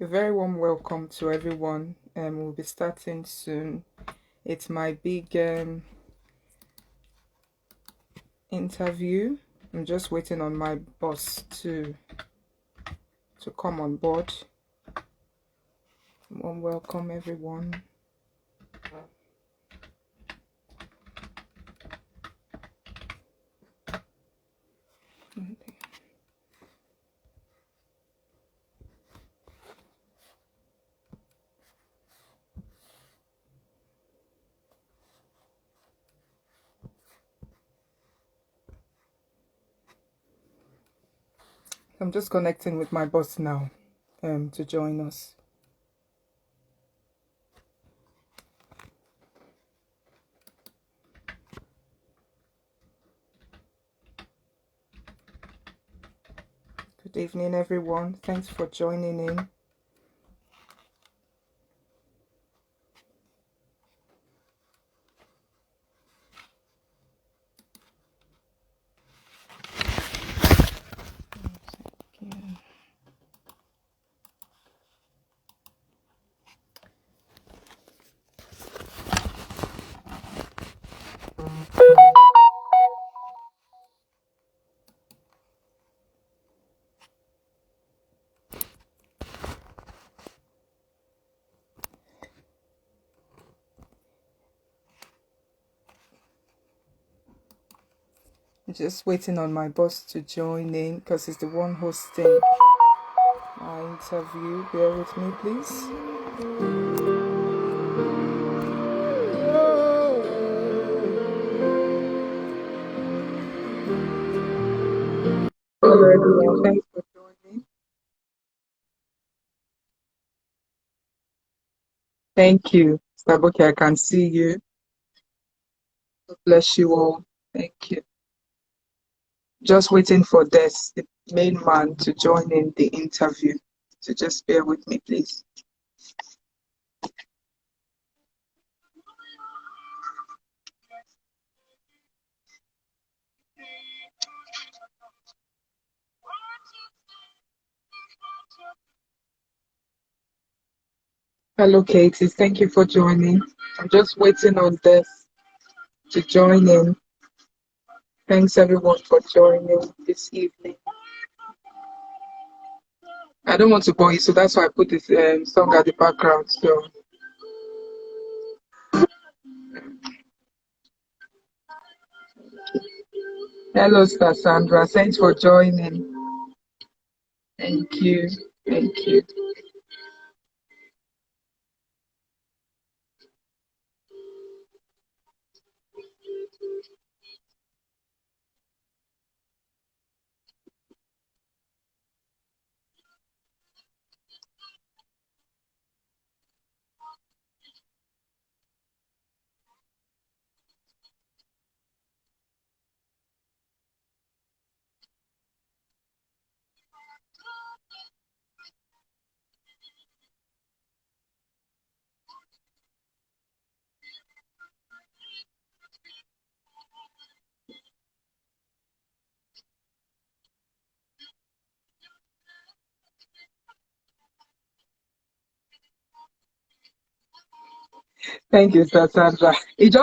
A very warm welcome to everyone. We'll be starting soon. It's my big interview. I'm just waiting on my boss to come on board. Warm welcome, everyone. I'm just connecting with my boss now to join us. Good evening, everyone. Thanks for joining in. Just waiting on my boss to join in because he's the one hosting my interview. Bear with me, please. Hello, everyone. Thanks for joining. Thank you. Saboki, I can see you. God bless you all. Thank you. Just waiting for this, the main man, to join in the interview. So just bear with me, please. Hello, Katie. Thank you for joining. I'm just waiting on this to join in. Thanks, everyone, for joining this evening. I don't want to bore you, so that's why I put this song at the background. So, hello, Sir Sandra. Thanks for joining. Thank you. Thank you. Thank you, Sir Sandra. It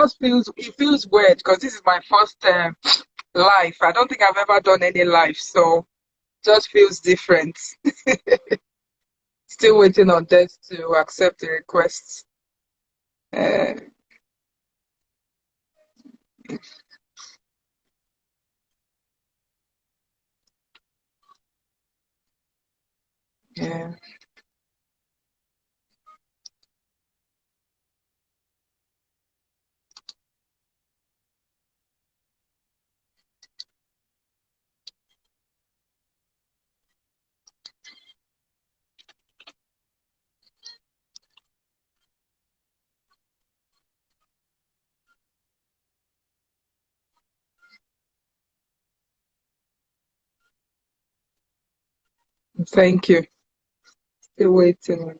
feels weird because this is my first live. I don't think I've ever done any live, so just feels different. Still waiting on this to accept the request. Uh, yeah. Thank you. Still waiting.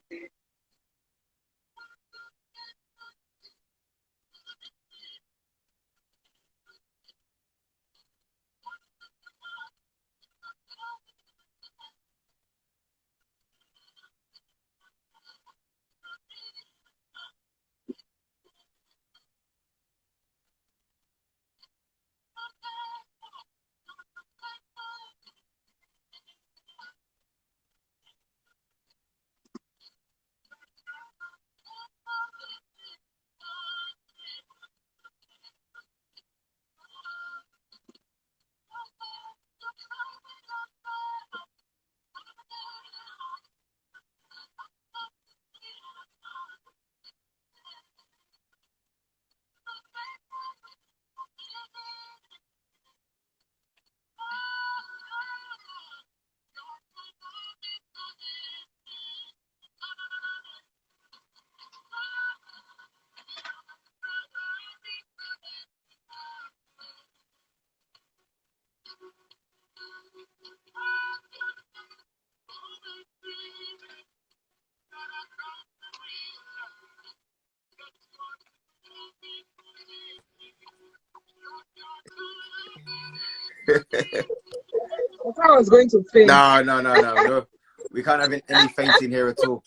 I thought I was going to faint. No. We can't have any fainting here at all.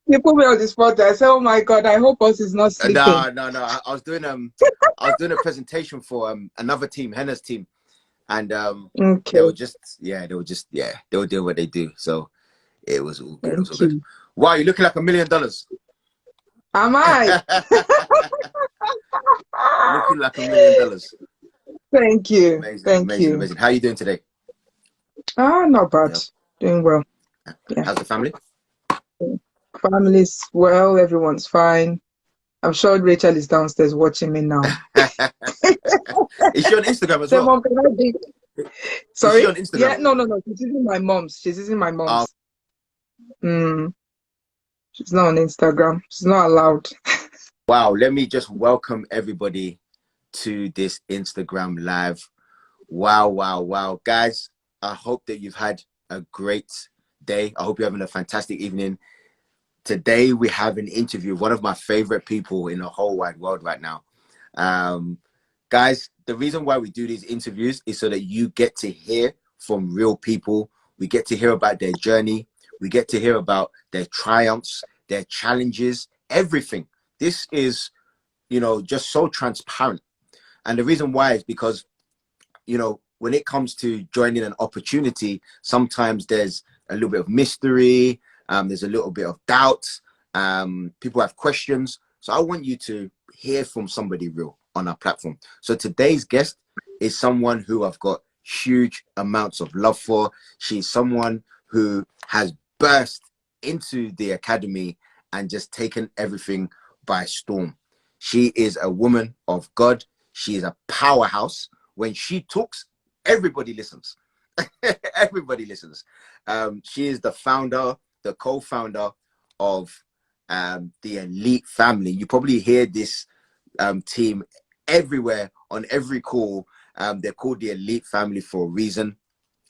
You put me on the spot. I said, "Oh my God, I hope us is not sleeping." No. I was doing a presentation for another team, Henna's team, and Okay. they were doing what they do. So it was all good. Thank you. Wow, you're looking like $1 million. Am I? Looking like $1 million. Thank you. Amazing. How are you doing today? Not bad. Yeah. Doing well. Yeah. How's the family? Family's well. Everyone's fine. I'm sure Rachel is downstairs watching me now. Is she on Instagram as well? Mom, can I be... Sorry? Is she on Instagram? Yeah, no. She's using my mom's. She's not on Instagram. She's not allowed. Wow, let me just welcome everybody to this Instagram live. Wow. Guys, I hope that you've had a great day. I hope you're having a fantastic evening. Today, we have an interview with one of my favorite people in the whole wide world right now. Guys, the reason why we do these interviews is so that you get to hear from real people. We get to hear about their journey. We get to hear about their triumphs, their challenges, everything. This is, just so transparent. And the reason why is because, when it comes to joining an opportunity, sometimes there's a little bit of mystery. There's a little bit of doubt. People have questions. So I want you to hear from somebody real on our platform. So today's guest is someone who I've got huge amounts of love for. She's someone who has burst into the academy and just taken everything by storm. She is a woman of God. She is a powerhouse. When she talks, everybody listens. Everybody listens. She is the co-founder of the Elite Family. You probably hear this team everywhere on every call. They're called the Elite Family for a reason,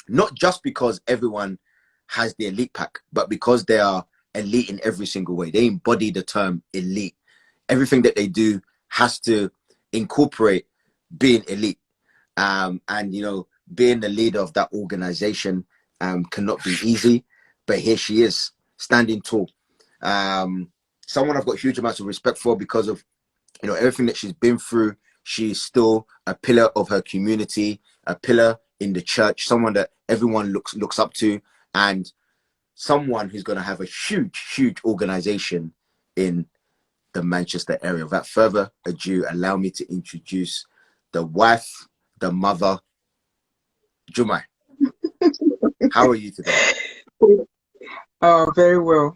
not just because everyone has the elite pack, but because they are elite in every single way. They embody the term elite. Everything that they do has to incorporate being elite. Being the leader of that organization cannot be easy, but here she is, standing tall. Someone I've got huge amounts of respect for because of everything that she's been through. She's still a pillar of her community, a pillar in the church, someone that everyone looks up to, and someone who's going to have a huge organization in the Manchester area. Without further ado, allow me to introduce the wife, the mother, Jumai. How are you today? Oh, very well.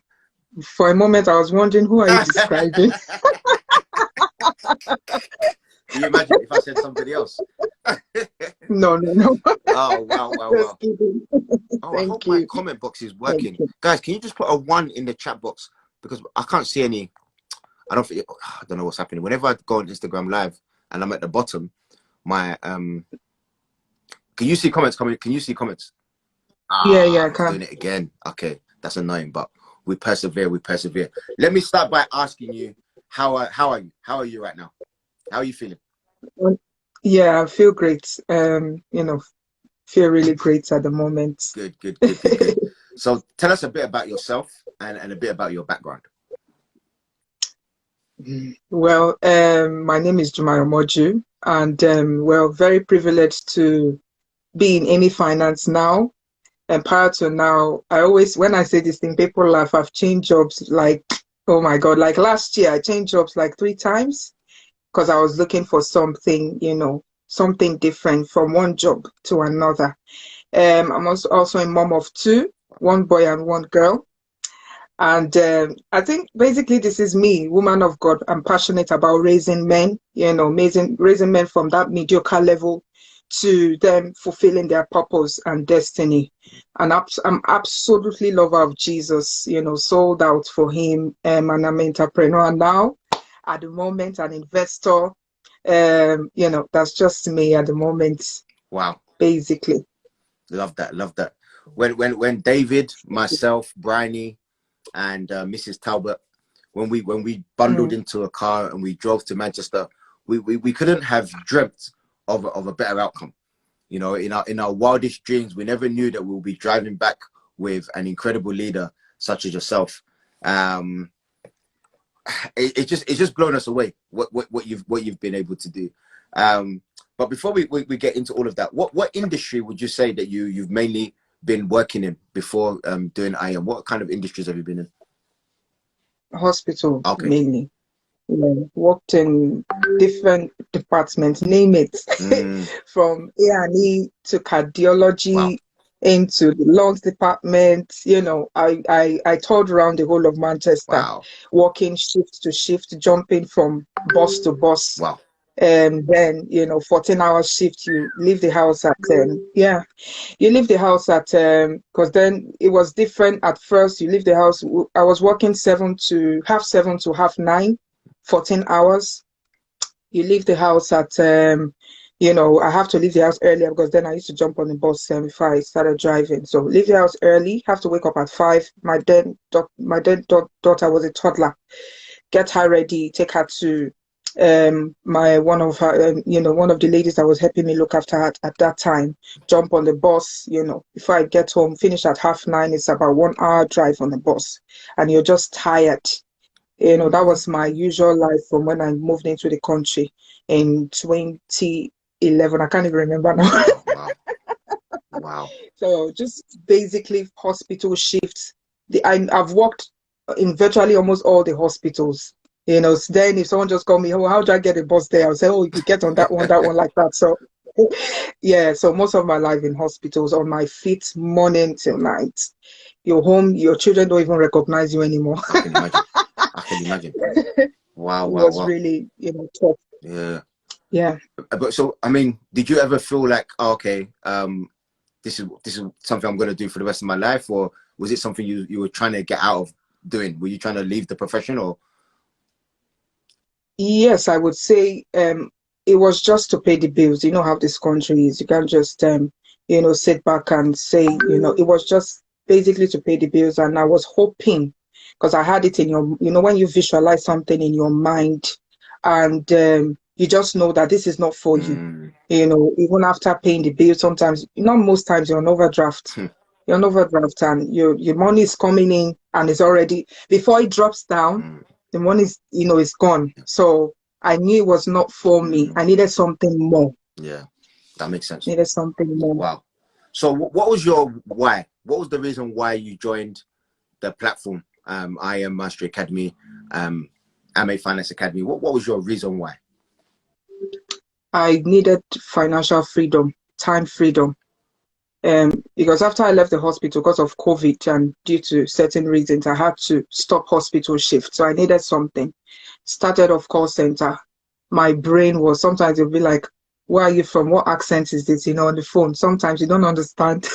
For a moment, I was wondering, who are you describing? Can you imagine if I said somebody else? No. Oh, wow. Oh, I hope my comment box is working. Guys, can you just put a 1 in the chat box? Because I can't see any. I don't know what's happening. Whenever I go on Instagram Live and I'm at the bottom, my can you see comments coming? Can you see comments? Yeah, I can. Doing it again. Okay, that's annoying, but we persevere. Let me start by asking you, how are you? How are you right now? How are you feeling? Yeah, I feel great. Feel really great at the moment. Good. So tell us a bit about yourself and a bit about your background. Well, my name is Jumai Omoju, and very privileged to be in Amey Finance now. And prior to now, when I say this thing, people laugh. I've changed jobs like, oh my God, like last year, I changed jobs like 3 times because I was looking for something, something different from one job to another. I'm also a mom of 2, 1 boy and 1 girl. And I think basically this is me, woman of God. I'm passionate about raising men, raising men from that mediocre level to them fulfilling their purpose and destiny. And I'm absolutely lover of Jesus, sold out for him. And I'm an entrepreneur now. At the moment, an investor. That's just me at the moment. Wow. Basically. Love that. When David, myself, Bryony, and Mrs. Talbot, when we bundled into a car and we drove to Manchester, we couldn't have dreamt of a better outcome. You know, in our wildest dreams, we never knew that we'll be driving back with an incredible leader such as yourself. It's just blown us away what you've been able to do. But before we get into all of that, what industry would you say that you've mainly been working in before doing IAM? What kind of industries have you been in? Hospital, Okay. mainly. Worked in different departments, name it, from A&E to cardiology. Wow. Into the lungs department. You know, I toured around the whole of Manchester. Wow. Working shift to shift, jumping from bus to bus. Wow. And then, you know, 14-hour shift, you leave the house at you leave the house at because then it was different at first. You leave the house. I was working 7 to half 7 to half 9, 14 hours. You leave the house at you know, I have to leave the house earlier because then I used to jump on the bus before I started driving. So leave the house early, have to wake up at 5. My then daughter was a toddler. Get her ready, take her to one of the ladies that was helping me look after her at that time. Jump on the bus, you know, before I get home, finish at half 9. It's about 1 hour drive on the bus, and you're just tired. You know, that was my usual life from when I moved into the country in 2011. I can't even remember now. Wow. So just basically hospital shifts. I've worked in virtually almost all the hospitals. You know, then if someone just called me, oh, how do I get a bus there? I'll say, oh, you get on that one like that. So yeah, so most of my life in hospitals, on my feet, morning till night. You're home, your children don't even recognize you anymore. I can imagine. Wow. It was really, you know, tough. Yeah. But so, I mean, did you ever feel like, oh, okay, this is something I'm going to do for the rest of my life, or was it something you were trying to get out of doing? Were you trying to leave the profession, or? Yes, I would say it was just to pay the bills. You know how this country is. You can't just you know, sit back and say, you know, it was just basically to pay the bills. And I was hoping, because I had it in your, you know, when you visualize something in your mind and you just know that this is not for you. You know, even after paying the bill, sometimes, not most times, you're on overdraft. You're on overdraft and your money is coming in and it's already, before it drops down, the money is, you know, is gone. So I knew it was not for me. I needed something more. Yeah, that makes sense. Needed something more. Wow. So what was your why? What was the reason why you joined the platform, IAM Mastery Academy, Amey Finance Academy? What was your reason why? I needed financial freedom, time freedom. Because after I left the hospital because of COVID and due to certain reasons, I had to stop hospital shift. So I needed something. Started off call center. My brain was, sometimes it'll be like, where are you from? What accent is this? You know, on the phone. Sometimes you don't understand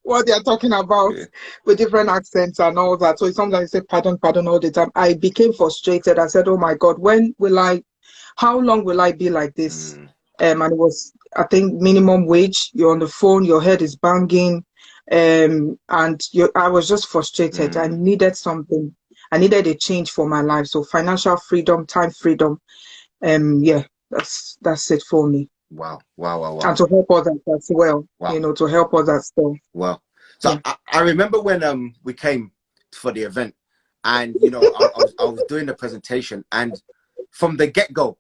what they're talking about with different accents and all that. So sometimes I say, pardon all the time. I became frustrated. I said, oh my God, how long will I be like this? And it was, I think, minimum wage. You're on the phone, your head is banging, and I was just frustrated. I needed something. I needed a change for my life. So financial freedom, time freedom. Yeah, that's it for me. Wow. And to help others as well. Wow. You know, to help others. So. Wow. So yeah. I remember when we came for the event, and you know, I was doing the presentation, and from the get-go,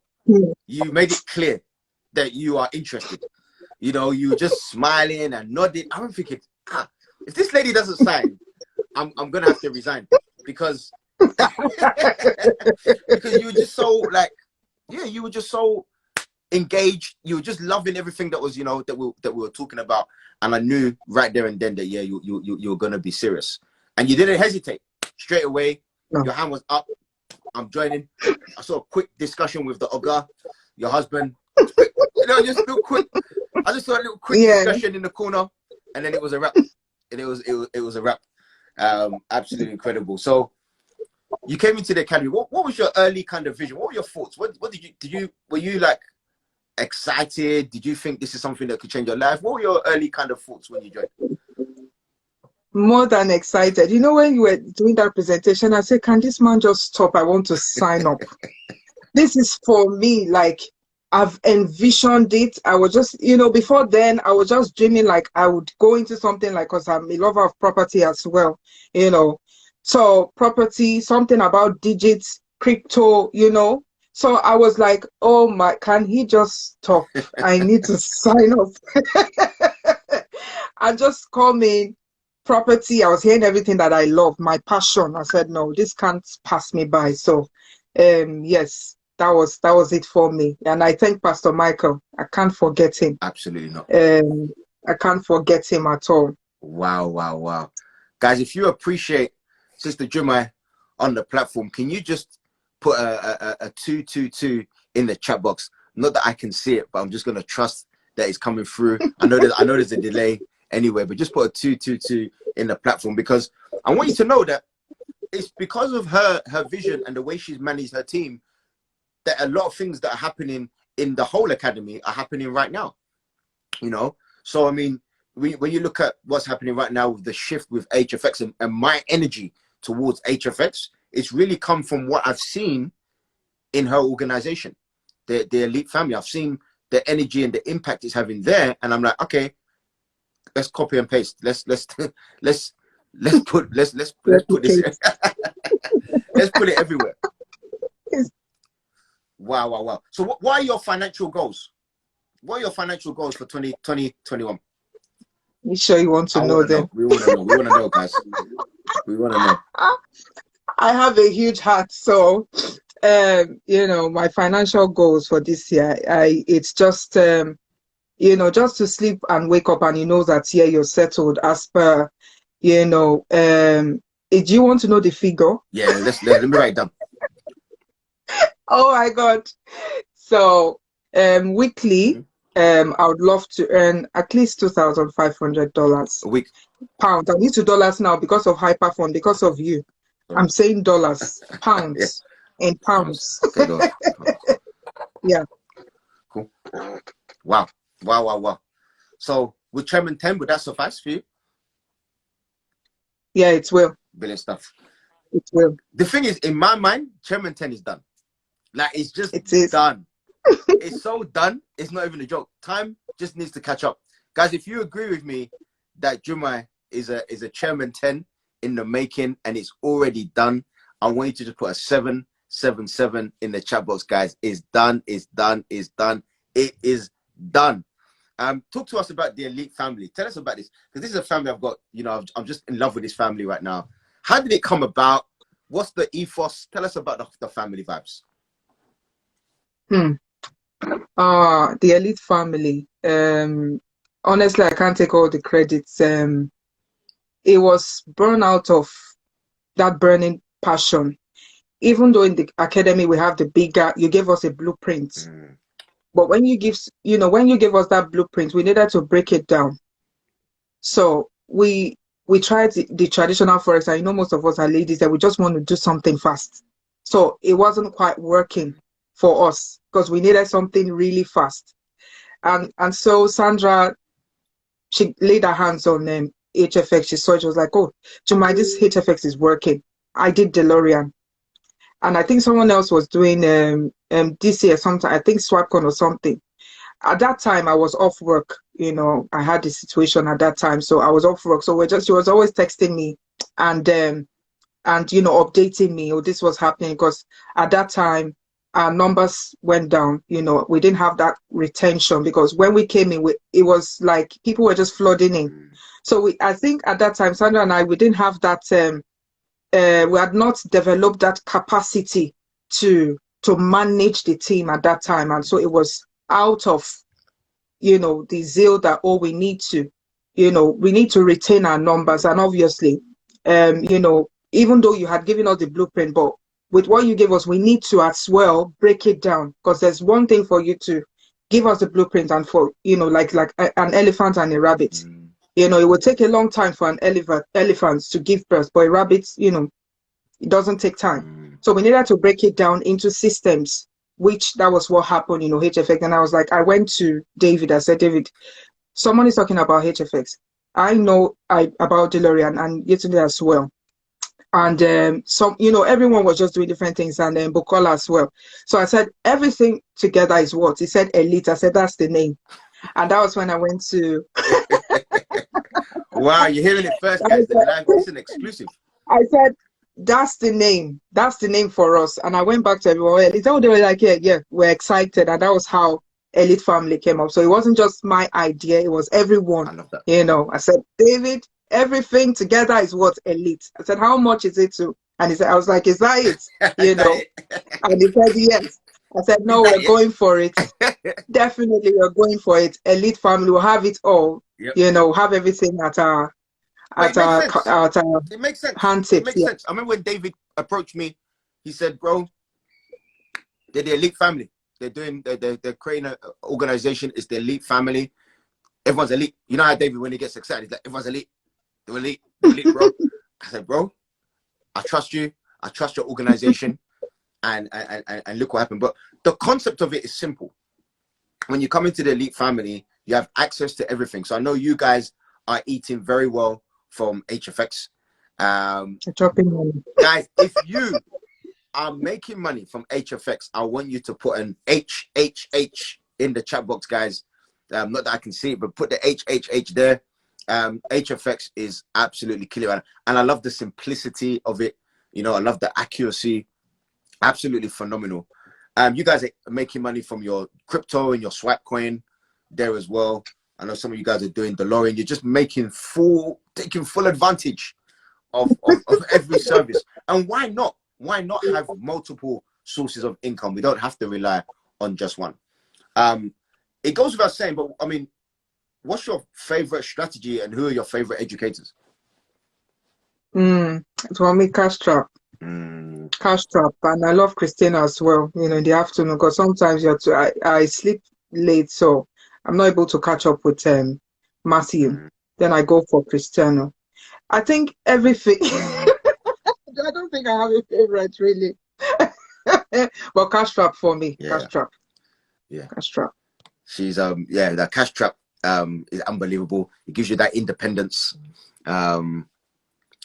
you made it clear that you are interested. You know, you were just smiling and nodding. I'm thinking, if this lady doesn't sign, I'm gonna have to resign, because because you were just so like, you were just so engaged. You were just loving everything that was, you know, that we were talking about, and I knew right there and then that you were gonna be serious, and you didn't hesitate. Straight away, your hand was up. I'm joining. I saw a quick discussion with the Oga, your husband. You know, just real quick. I just saw a little quick discussion in the corner, and then it was a wrap. And it was a wrap. Absolutely incredible. So you came into the academy. What was your early kind of vision? What were your thoughts? What were you like excited? Did you think this is something that could change your life? What were your early kind of thoughts when you joined? More than excited. You know, when you were doing that presentation, I said, can this man just stop? I want to sign up. this is for me. Like, I've envisioned it. I was just, before then, I was just dreaming like I would go into something like, because I'm a lover of property as well, you know. So property, something about digits, crypto. So I was like, oh my, can he just stop? I need to sign up. I just come in property. I was hearing everything that I love, my passion. I said, no, this can't pass me by. So, yes, that was it for me. And I thank Pastor Michael. I can't forget him. Absolutely not. I can't forget him at all. Wow, wow, wow. Guys, if you appreciate Sister Jumai on the platform, can you just put a 222 in the chat box? Not that I can see it, but I'm just gonna trust that it's coming through. I know there's a delay anyway, but just put a 222 in the platform, because I want you to know that it's because of her vision and the way she's managed her team that a lot of things that are happening in the whole academy are happening right now. So I mean, when you look at what's happening right now with the shift with HFX and my energy towards HFX, it's really come from what I've seen in her organization, the elite family. I've seen the energy and the impact it's having there, and I'm like, okay, let's copy and paste. Let's put this. Let's put it everywhere. Wow. So what are your financial goals? What are your financial goals for 2021? You sure you want to know them? We want to know. We want to know, guys. We want to know. I have a huge heart, so my financial goals for this year, it's just just to sleep and wake up and that here you're settled as per, do you want to know the figure? Yeah, let me write it down. Oh my God. So weekly, I would love to earn at least $2,500 a week. Pounds. I need to dollars now because of Hyperfund, because of you. I'm saying dollars, pounds, and pounds. Okay, dollars. Yeah. Cool. Wow. So with Chairman 10, would that suffice for you? Yeah, it will. Brilliant stuff. It will. The thing is, in my mind, Chairman 10 is done. Like, it's just done. It's so done. It's not even a joke. Time just needs to catch up. Guys, if you agree with me that Jumai is a Chairman 10 in the making and it's already done, I want you to just put a 777 in the chat box, guys. It's done. It's done. It's done. It is done. Talk to us about the elite family. Tell us about this, because this is a family I've got. I'm just in love with this family right now. How did it come about? What's the ethos? Tell us about the family vibes. The elite family. Honestly, I can't take all the credits. It was born out of that burning passion. Even though in the academy we have you gave us a blueprint. But when you gave us that blueprint, we needed to break it down. So we tried the traditional forex, and most of us are ladies that we just want to do something fast. So it wasn't quite working for us because we needed something really fast. And so Sandra, she laid her hands on HFX. She saw it. She was like, oh, Jumai, this HFX is working. I did DeLorean. And I think someone else was doing DC or something. I think Swapcon or something. At that time, I was off work. I had the situation at that time, so I was off work. So she was always texting me and updating me. Oh, this was happening, because at that time our numbers went down. We didn't have that retention, because when we came in, it was like people were just flooding in. So I think at that time, Sandra and I, we didn't have that. We had not developed that capacity to manage the team at that time, and so it was out of the zeal that we need to retain our numbers. And obviously even though you had given us the blueprint, but with what you gave us, we need to as well break it down, because there's one thing for you to give us the blueprint and for like an elephant and a rabbit. It would take a long time for an elephant to give birth, but a rabbit, it doesn't take time. So we needed to break it down into systems, which that was what happened, HFX. And I was like, I went to David. I said, David, someone is talking about HFX. I know about DeLorean and yesterday as well. And some, you know, everyone was just doing different things, and then Bukola as well. So I said, everything together is what? He said, elite. I said, that's the name. And that was when I went to. Wow, you're hearing it first, guys. It's an exclusive. I said, that's the name. That's the name for us. And I went back to everyone. Elite. Oh, they were like, yeah, yeah, we're excited. And that was how Elite Family came up. So it wasn't just my idea, it was everyone. I love that. You know, I said, David, everything together is what? Elite. I said, how much is it to? And he said, I was like, is that it? You know, and he said, yes. I said, no, we're going for it. Definitely, we're going for it. Elite Family will have it all. Yep. You know, have everything at our it makes sense. hand tips. It makes sense. I remember when David approached me, he said, bro, they're the Elite Family. They're creating an organization. It's the Elite Family. Everyone's elite. You know how David, when he gets excited, he's like, everyone's elite. They're elite. They're elite, bro. I said, bro, I trust you. I trust your organization. And look what happened. But the concept of it is simple. When you come into the Elite Family, you have access to everything. So I know you guys are eating very well from HFX. Guys, if you are making money from HFX, I want you to put an HHH in the chat box, guys. Not that I can see it, but put the HHH there. HFX is absolutely killer. And I love the simplicity of it. You know, I love the accuracy. Absolutely phenomenal. You guys are making money from your crypto and your swap coin there as well. I know some of you guys are doing DeLorean. You're just taking full advantage of every service. And why not? Why not have multiple sources of income? We don't have to rely on just one. It goes without saying, but I mean, what's your favorite strategy and who are your favorite educators? It's for me, Cash Trap. Cash Trap, and I love Christina as well, you know, in the afternoon, because sometimes I sleep late, so I'm not able to catch up with Matthew. Then I go for Cristiano. I think everything. I don't think I have a favorite really, but Cash Trap for me. Yeah. Cash Trap. Yeah. Cash Trap. She's that Cash Trap is unbelievable. It gives you that independence.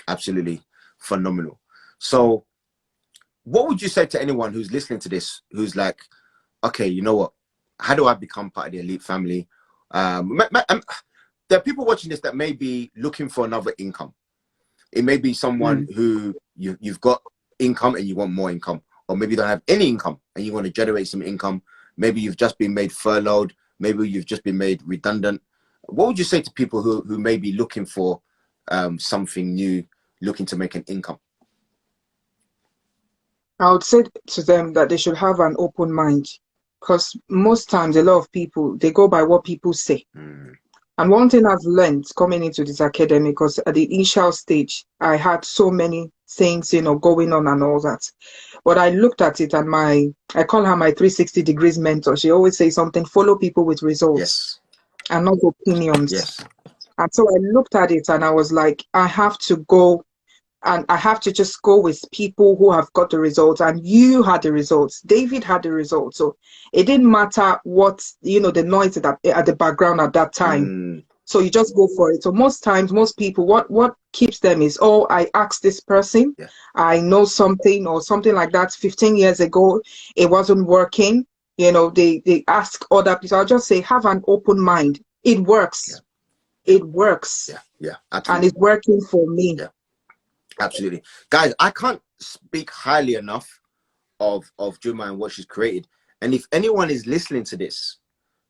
Absolutely phenomenal. So what would you say to anyone who's listening to this, who's like, okay, you know what? How do I become part of the Elite Family? There are people watching this that may be looking for another income. It may be someone who you've got income and you want more income, or maybe you don't have any income and you want to generate some income. Maybe you've just been made furloughed. Maybe you've just been made redundant. What would you say to people who may be looking for something new, looking to make an income? I would say to them that they should have an open mind, because most times a lot of people, they go by what people say. And one thing I've learned coming into this academy, because at the initial stage, I had so many things, you know, going on and all that. But I looked at it, and I call her my 360 degrees mentor. She always says something, follow people with results and not opinions. Yes. And so I looked at it and I was like, I have to go. And I have to just go with people who have got the results. And you had the results. David had the results. So it didn't matter what, you know, the noise at the background at that time. So you just go for it. So most times, most people, what keeps them is, oh, I asked this person. I know something or something like that. 15 years ago, it wasn't working. You know, they ask other people. I'll just say, have an open mind. It works. It works. Yeah, absolutely. And it's working for me. Absolutely. Guys, I can't speak highly enough of Jumai and what she's created. And if anyone is listening to this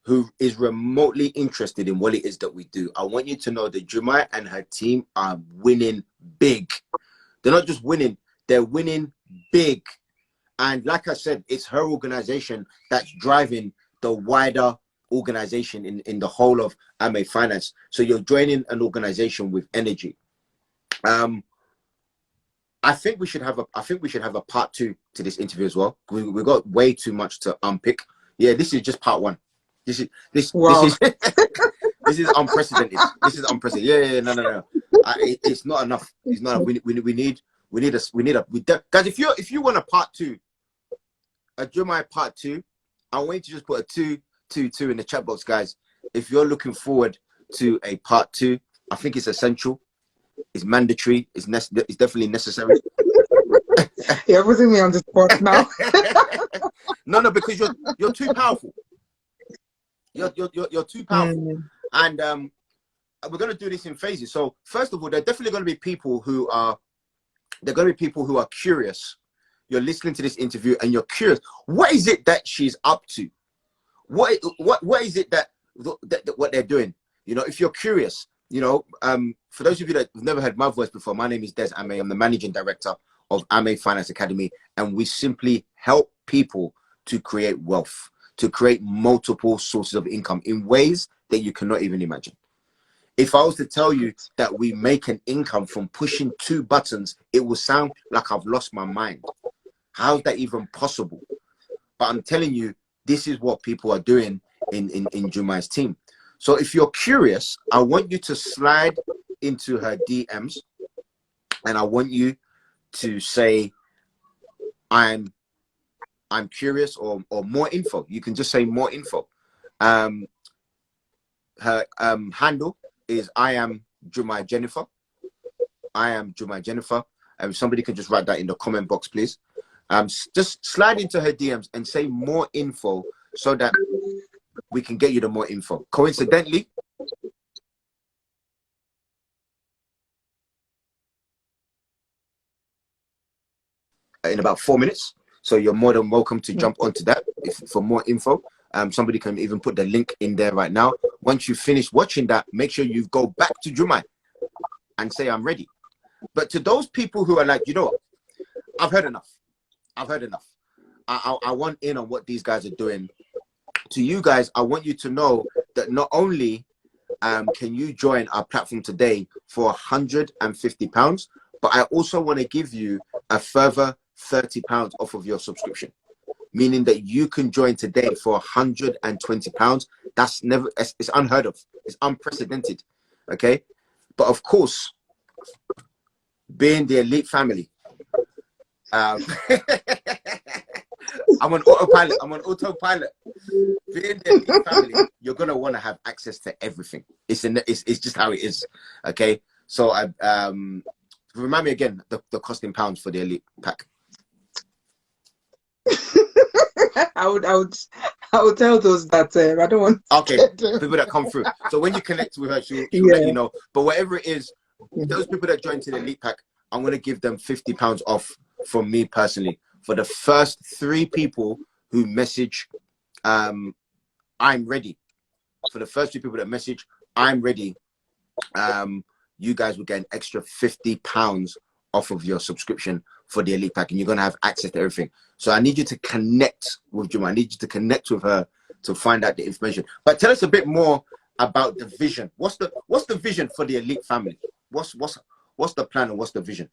who is remotely interested in what it is that we do, I want you to know that Jumai and her team are winning big. They're not just winning, they're winning big. And like I said, it's her organization that's driving the wider organization in the whole of Amey Finance. So you're joining an organization with energy. I think we should have a part 2 to this interview as well. We got way too much to unpick. Yeah, this is just part 1. This is this is this is unprecedented. This is unprecedented. Yeah, no. It's not enough. It's not enough. We need guys. If you want a part 2, a Jumai part 2, I want you to just put a 2 in the chat box, guys. If you're looking forward to a part 2, I think it's essential. It's mandatory. It's definitely necessary. You're putting me on the spot now. No, because you're too powerful. You're too powerful. And we're going to do this in phases. So first of all, there are definitely going to be people who are curious. You're listening to this interview and you're curious. What is it that she's up to? What is it that what they're doing? You know, if you're curious, you know, for those of you that have never heard my voice before, my name is Des Amey. I'm the managing director of Amey Finance Academy, and we simply help people to create wealth, to create multiple sources of income in ways that you cannot even imagine. If I was to tell you that we make an income from pushing 2 buttons, it will sound like I've lost my mind. How's that even possible? But I'm telling you, this is what people are doing in Jumai's team. So if you're curious, I want you to slide into her DMs and I want you to say, I'm curious, or more info. You can just say more info. Her handle is iamjumaijennifer. iamjumaijennifer. Somebody can just write that in the comment box, please. Just slide into her DMs and say more info so that we can get you the more info. Coincidentally, in about 4 minutes, so you're more than welcome to jump onto that for more info. Somebody can even put the link in there right now. Once you finish watching that, make sure you go back to Jumai and say, I'm ready. But to those people who are like, you know what, I've heard enough. I've heard enough. I want in on what these guys are doing. To you guys, I want you to know that not only can you join our platform today for £150, but I also want to give you a further £30 off of your subscription, meaning that you can join today for £120. That's it's unheard of. It's unprecedented. Okay. But of course, being the elite family, I'm on autopilot. Being the elite family, you're going to want to have access to everything. It's just how it is. Okay. So remind me again, the cost in pounds for the elite pack. I would tell those that I don't want people that come through. So when you connect with her, she'll let you know. But whatever it is, those people that join to the elite pack, I'm going to give them £50 off from me personally for the first 3 people who message I'm ready. For the first 3 people that message I'm ready, you guys will get an extra £50 off of your subscription for the elite pack, and you're going to have access to everything. So I need you to connect with Jumai. I need you to connect with her to find out the information. But tell us a bit more about the vision. What's the vision for the elite family? What's the plan and what's the vision?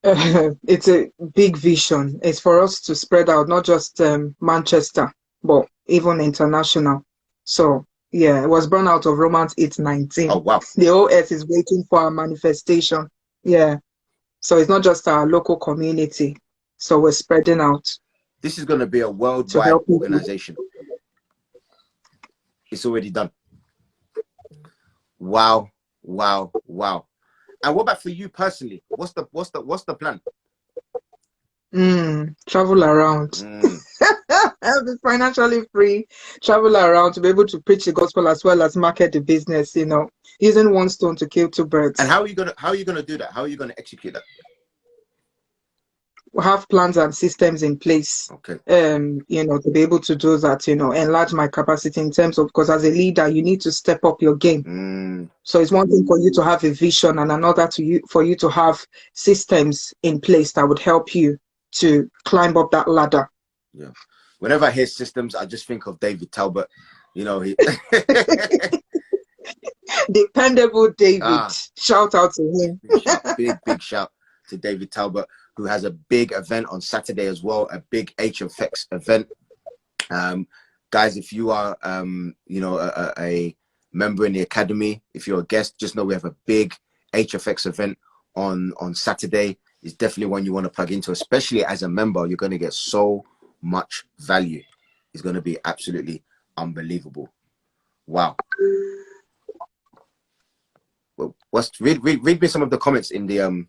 It's a big vision. It's for us to spread out, not just Manchester, but even international. So yeah, it was born out of Romans 8:19. Oh wow! The whole earth is waiting for our manifestation. Yeah. So it's not just our local community. So we're spreading out. This is going to be a worldwide organization. It's already done. Wow. And what about for you personally? What's the plan? Travel around. Be financially free, travel around to be able to preach the gospel as well as market the business, you know, using one stone to kill 2 birds. And how are you gonna do that? How are you gonna execute that? We have plans and systems in place. Okay. You know, to be able to do that, you know, enlarge my capacity in terms of, because as a leader, you need to step up your game. So it's one thing for you to have a vision and another for you to have systems in place that would help you to climb up that ladder. Yeah. Whenever I hear systems, I just think of David Talbot. You know, Dependable David. Shout out to him. Big shout to David Talbot, who has a big event on Saturday as well, a big HFX event. Guys, if you are you know, a member in the academy, if you're a guest, just know we have a big HFX event on Saturday. It's definitely one you want to plug into, especially as a member. You're going to get so much value. It's going to be absolutely unbelievable. Wow. Well, Read me some of the comments in the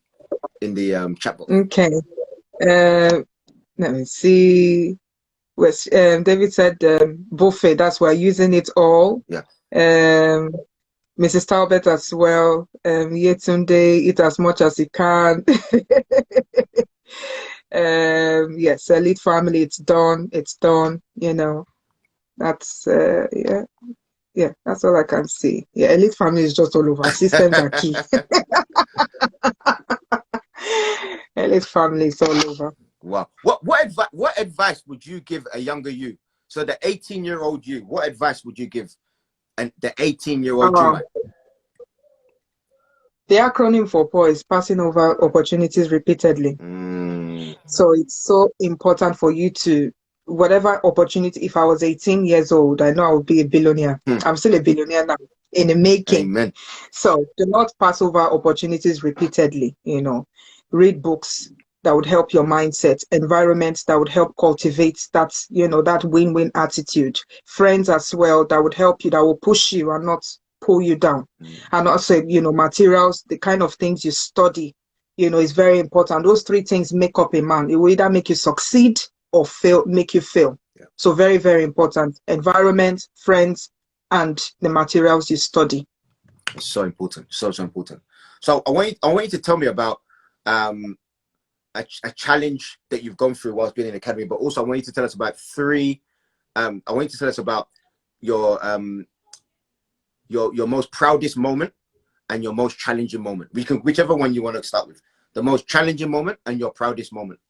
chat box. Okay. Let me see. David said buffet. That's why using it all. Yeah. Mrs. Talbot as well. Yetunde, eat as much as you can. Yes, elite family. It's done. It's done. You know, that's yeah. That's all I can see. Yeah, elite family is just all over. Systems are key. Elite family is all over. Wow. What advice would you give a younger you? So the 18-year-old you, what advice would you give and the 18-year-old Jumai? The acronym for POR is passing over opportunities repeatedly. So it's so important for you to, whatever opportunity, if I was 18 years old, I know I would be a billionaire. I'm still a billionaire now in the making. Amen. So do not pass over opportunities repeatedly, you know. Read books that would help your mindset, environments that would help cultivate that, you know, that win-win attitude, friends as well that would help you, that will push you and not pull you down. And also, you know, materials, the kind of things you study, you know, is very important. Those three things make up a man. It will either make you succeed or fail, make you fail. Yeah. So very, very important. Environment, friends, and the materials you study. It's so important. So important. So I want you to tell me about a challenge that you've gone through whilst being in the academy, but also I want you to tell us about I want you to tell us about your most proudest moment and your most challenging moment. Whichever one you want to start with. The most challenging moment and your proudest moment.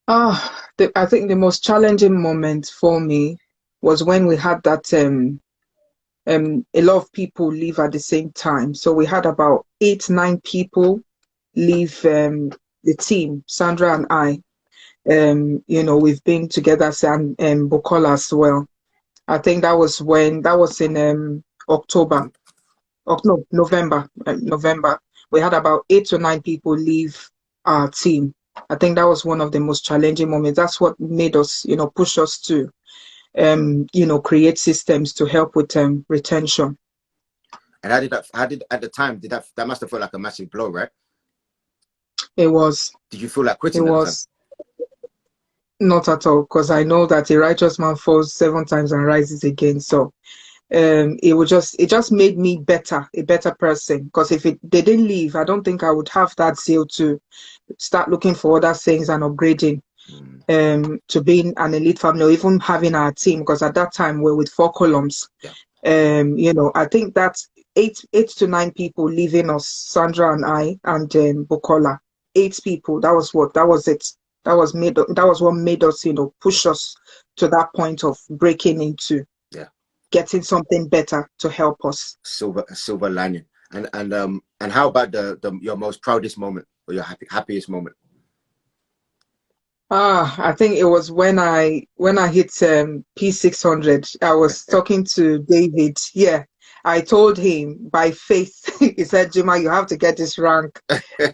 I think the most challenging moment for me was when we had that a lot of people leave at the same time. So we had about 8-9 people leave the team, Sandra and I. You know, we've been together, Sam and Bukola as well. I think that was in October. No, November. November. We had about 8 to 9 people leave our team. I think that was one of the most challenging moments. That's what made us, you know, push us to, you know, create systems to help with retention. And how did at the time, that must have felt like a massive blow, right? It was. Did you feel like quitting? It was. Not at all, because I know that a righteous man falls 7 times and rises again. So it just made me a better person. Because if they didn't leave, I don't think I would have that zeal to start looking for other things and upgrading to being an elite family, or even having our team. Because at that time we're with 4 columns. Yeah. You know, I think that's 8 to 9 people leaving us, Sandra and I, and Bukola. 8 people. That was it. That was what made us, you know, push us to that point of breaking into getting something better to help us. Silver lining. And how about your most proudest moment or your happiest moment? I think it was when I hit P600. I was talking to David. Yeah, I told him by faith. He said, "Jumai, you have to get this rank."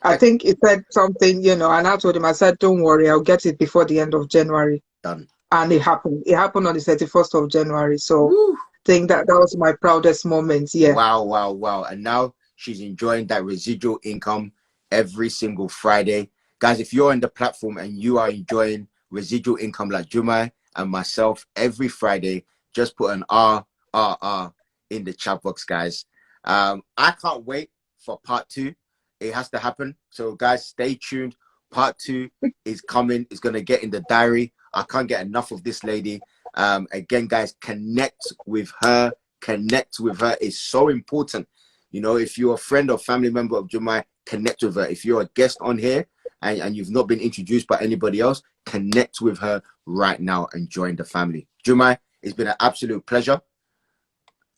I think he said something, you know, and I told him, I said, "Don't worry, I'll get it before the end of January." Done. And it happened. It happened on the 31st of January. So I think that was my proudest moment. Yeah. Wow. And now she's enjoying that residual income every single Friday. Guys, if you're on the platform and you are enjoying residual income like Jumai and myself every Friday, just put an R in the chat box, guys. I can't wait for part 2. It has to happen. So guys, stay tuned. Part 2 is coming. It's going to get in the diary. I can't get enough of this lady. Again, guys, connect with her. Connect with her is so important. You know, if you're a friend or family member of Jumai, connect with her. If you're a guest on here and you've not been introduced by anybody else, connect with her right now and join the family. Jumai, it's been an absolute pleasure.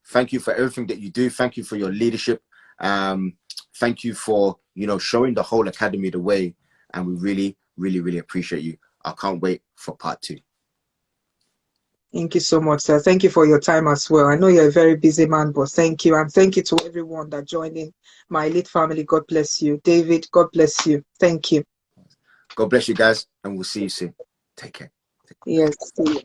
Thank you for everything that you do. Thank you for your leadership. Thank you for, you know, showing the whole academy the way. And we really appreciate you. I can't wait for part 2. Thank you so much, sir. Thank you for your time as well. I know you're a very busy man, but thank you. And thank you to everyone that joined in my elite family. God bless you. David, God bless you. Thank you. God bless you guys, and we'll see you soon. Take care. Yes. See you.